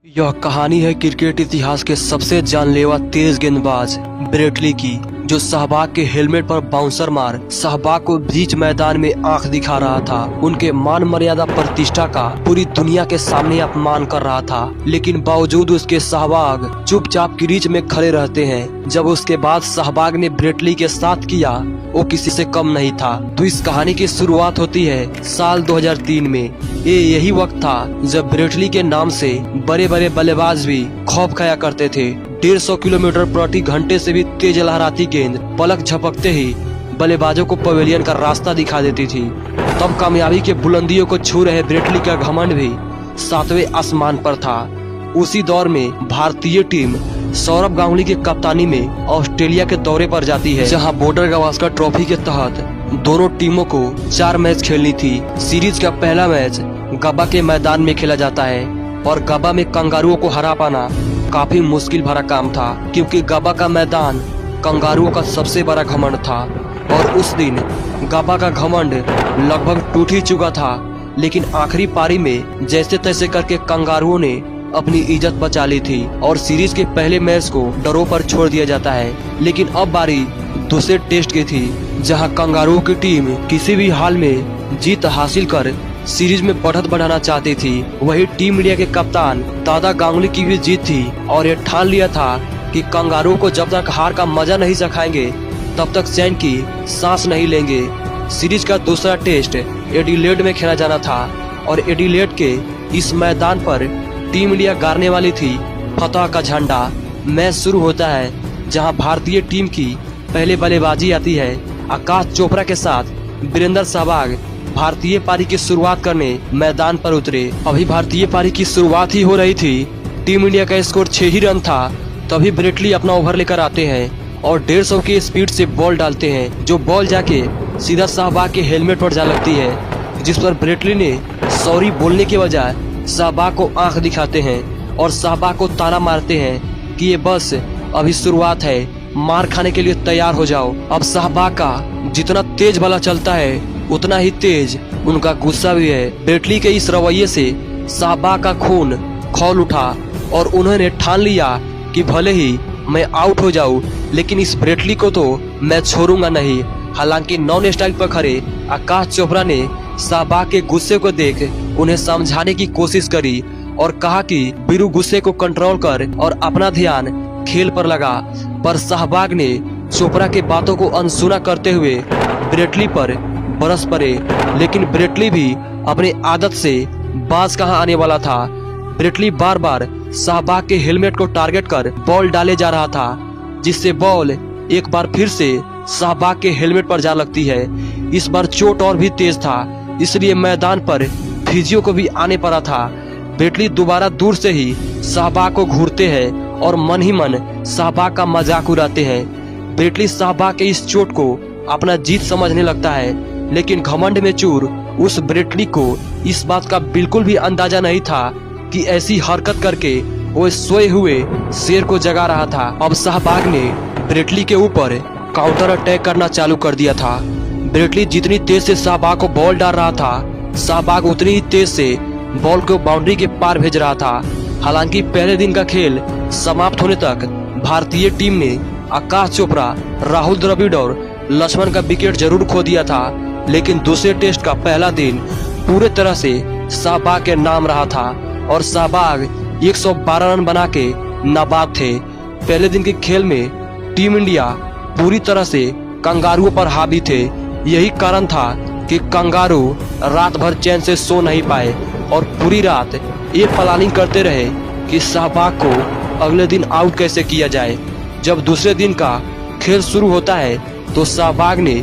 यह कहानी है क्रिकेट इतिहास के सबसे जानलेवा तेज गेंदबाज ब्रेट ली की, जो सहवाग के हेलमेट पर बाउंसर मार सहवाग को बीच मैदान में आंख दिखा रहा था। उनके मान मर्यादा प्रतिष्ठा का पूरी दुनिया के सामने अपमान कर रहा था, लेकिन बावजूद उसके सहवाग चुपचाप क्रीज में खड़े रहते हैं। जब उसके बाद सहवाग ने ब्रेट ली के साथ किया, वो किसी से कम नहीं था। तो इस कहानी की शुरुआत होती है साल 2003 में। ये यही वक्त था जब ब्रेट ली के नाम से बड़े बड़े बल्लेबाज भी खौफ खाया करते थे। 150 किलोमीटर प्रति घंटे से भी तेज लहराती गेंद पलक झपकते ही बल्लेबाजों को पवेलियन का रास्ता दिखा देती थी। तब कामयाबी के बुलंदियों को छू रहे ब्रेट ली का घमंड भी 7वें आसमान पर था। उसी दौर में भारतीय टीम सौरभ गांगुली की कप्तानी में ऑस्ट्रेलिया के दौरे पर जाती है, जहां बॉर्डर गावस्कर ट्रॉफी के तहत दोनों टीमों को 4 मैच खेलनी थी। सीरीज का पहला मैच गब्बा के मैदान में खेला जाता है और गब्बा में कंगारुओं को हरा पाना काफी मुश्किल भरा काम था, क्योंकि गब्बा का मैदान कंगारुओं का सबसे बड़ा घमंड था। और उस दिन गब्बा का घमंड लगभग टूट ही चुका था, लेकिन आखिरी पारी में जैसे तैसे करके कंगारुओं ने अपनी इज्जत बचा ली थी और सीरीज के पहले मैच को ड्रॉ पर छोड़ दिया जाता है। लेकिन अब बारी दूसरे टेस्ट की थी, जहां कंगारुओं की टीम किसी भी हाल में जीत हासिल कर सीरीज में बढ़त बढ़ाना चाहती थी। वही टीम इंडिया के कप्तान दादा गांगुली की भी जीत थी और ये ठान लिया था कि कंगारुओं को जब तक हार का मजा नहीं चखाएंगे तब तक चैन की सांस नहीं लेंगे। सीरीज का दूसरा टेस्ट एडिलेड में खेला जाना था और एडिलेड के इस मैदान पर टीम इंडिया गाड़ने वाली थी फतह का झंडा। मैच शुरू होता है, जहां भारतीय टीम की पहले बल्लेबाजी आती है। आकाश चोपड़ा के साथ वीरेंद्र सहवाग भारतीय पारी की शुरुआत करने मैदान पर उतरे। अभी भारतीय पारी की शुरुआत ही हो रही थी। टीम इंडिया का स्कोर 6 ही रन था। तभी ब्रेट ली अपना ओवर लेकर आते हैं और 150 की स्पीड से बॉल डालते हैं, जो बॉल जाके सीधा सहवाग के हेलमेट पर जा लगती है, जिस पर ब्रेट ली ने सॉरी बोलने के बजाय सहवाग को आंख दिखाते हैं और सहवाग को ताना मारते हैं कि ये बस अभी शुरुआत है, मार खाने के लिए तैयार हो जाओ। अब सहवाग का जितना तेज भला चलता है उतना ही तेज उनका गुस्सा भी है। ब्रेट ली के इस रवैये से सहवाग का खून खौल उठा और उन्होंने ठान लिया कि भले ही मैं आउट हो जाऊं, लेकिन इस ब्रेट ली को तो मैं छोड़ूंगा नहीं। हालांकि नॉन स्ट्राइक पर खड़े आकाश चोपड़ा ने सहवाग के गुस्से को देख उन्हें समझाने की कोशिश करी और कहा कि बीरू गुस्से को कंट्रोल कर और अपना ध्यान खेल पर लगा। पर सहवाग ने चोपड़ा के बातों को अनसुना करते हुए ब्रेट ली पर बरस पड़े, लेकिन ब्रेट ली भी अपने आदत से बाज कहां आने वाला था। ब्रेट ली बार बार सहवाग के हेलमेट को टारगेट कर बॉल डाले जा रहा था, जिससे बॉल एक बार फिर से सहवाग के हेलमेट पर जा लगती है। इस बार चोट और भी तेज था, इसलिए मैदान पर फिजियो को भी आने पड़ा था। ब्रेट ली दोबारा दूर से ही सहवाग को घूरते हैं और मन ही मन सहवाग का मजाक उड़ाते हैं। ब्रेट ली सहवाग के इस चोट को अपना जीत समझने लगता है, लेकिन घमंड में चूर उस ब्रेट ली को इस बात का बिल्कुल भी अंदाजा नहीं था कि ऐसी हरकत करके वो सोए हुए शेर को जगा रहा था। अब सहवाग ने ब्रेट ली के ऊपर काउंटर अटैक करना चालू कर दिया था। ब्रेट ली जितनी तेज से सहवाग को बॉल डाल रहा था, सहवाग उतनी ही तेज से बॉल को बाउंड्री के पार भेज रहा था। हालांकि पहले दिन का खेल समाप्त होने तक भारतीय टीम ने आकाश चोपड़ा, राहुल द्रविड़ और लक्ष्मण का विकेट जरूर खो दिया था, लेकिन दूसरे टेस्ट का पहला दिन पूरे तरह से सहवाग के नाम रहा था और सहवाग 112 रन बना के नाबाद थे। पहले दिन के खेल में टीम इंडिया पूरी तरह से कंगारुओं पर हावी थे। यही कारण था कि कंगारू रात भर चैन से सो नहीं पाए और पूरी रात ये प्लानिंग करते रहे कि सहवाग को अगले दिन आउट कैसे किया जाए। जब दूसरे दिन का खेल शुरू होता है तो सहवाग ने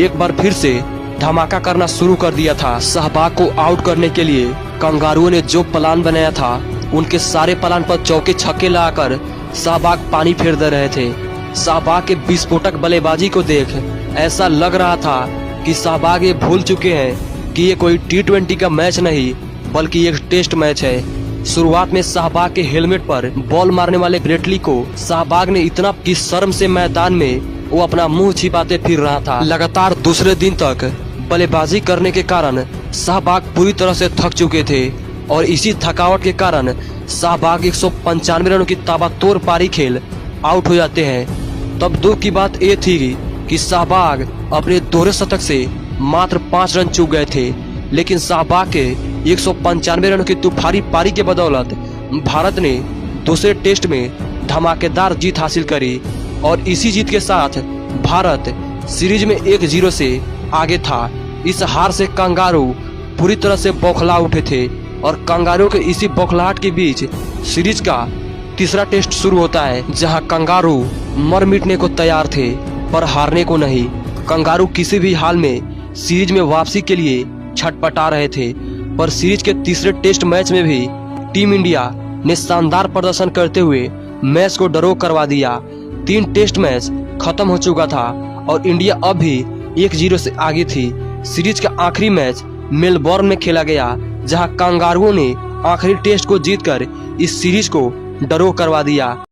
एक बार फिर से धमाका करना शुरू कर दिया था। सहवाग को आउट करने के लिए कंगारुओं ने जो प्लान बनाया था, उनके सारे प्लान पर चौके छक्के लगाकर सहवाग पानी फेर दे रहे थे। सहवाग के विस्फोटक बल्लेबाजी को देख ऐसा लग रहा था कि सहवाग ये भूल चुके हैं कि ये कोई T20 का मैच नहीं बल्कि एक टेस्ट मैच है। शुरुआत में सहवाग के हेलमेट पर बॉल मारने वाले ब्रेट ली को सहवाग ने इतना कि शर्म से मैदान में वो अपना मुंह छिपाते फिर रहा था। लगातार दूसरे दिन तक बल्लेबाजी करने के कारण सहवाग पूरी तरह से थक चुके थे और इसी थकावट के कारण शाहबाग 195 रनों की ताबड़तोड़ पारी खेल आउट हो जाते हैं। तब दुख की बात ये थी कि शाहबाग अपने दोहरे शतक से मात्र 5 रन चूक गए थे, लेकिन शाहबाग के 195 रनों की तूफानी पारी के बदौलत भारत ने दूसरे टेस्ट में धमाकेदार जीत हासिल करी और इसी जीत के साथ भारत सीरीज में 1-0 से आगे था। इस हार से कंगारू पूरी तरह से बौखला उठे थे और कंगारू के इसी बौखलाहट के बीच सीरीज का तीसरा टेस्ट शुरू होता है, जहां कंगारू मर मिटने को तैयार थे पर हारने को नहीं। कंगारू किसी भी हाल में सीरीज में वापसी के लिए छटपटा रहे थे, पर सीरीज के तीसरे टेस्ट मैच में भी टीम इंडिया ने शानदार प्रदर्शन करते हुए मैच को ड्रॉ करवा दिया। 3 टेस्ट मैच खत्म हो चुका था और इंडिया अब भी 1-0 से आगे थी। सीरीज का आखिरी मैच मेलबोर्न में खेला गया, जहां कंगारुओं ने आखिरी टेस्ट को जीतकर इस सीरीज को ड्रॉ करवा दिया।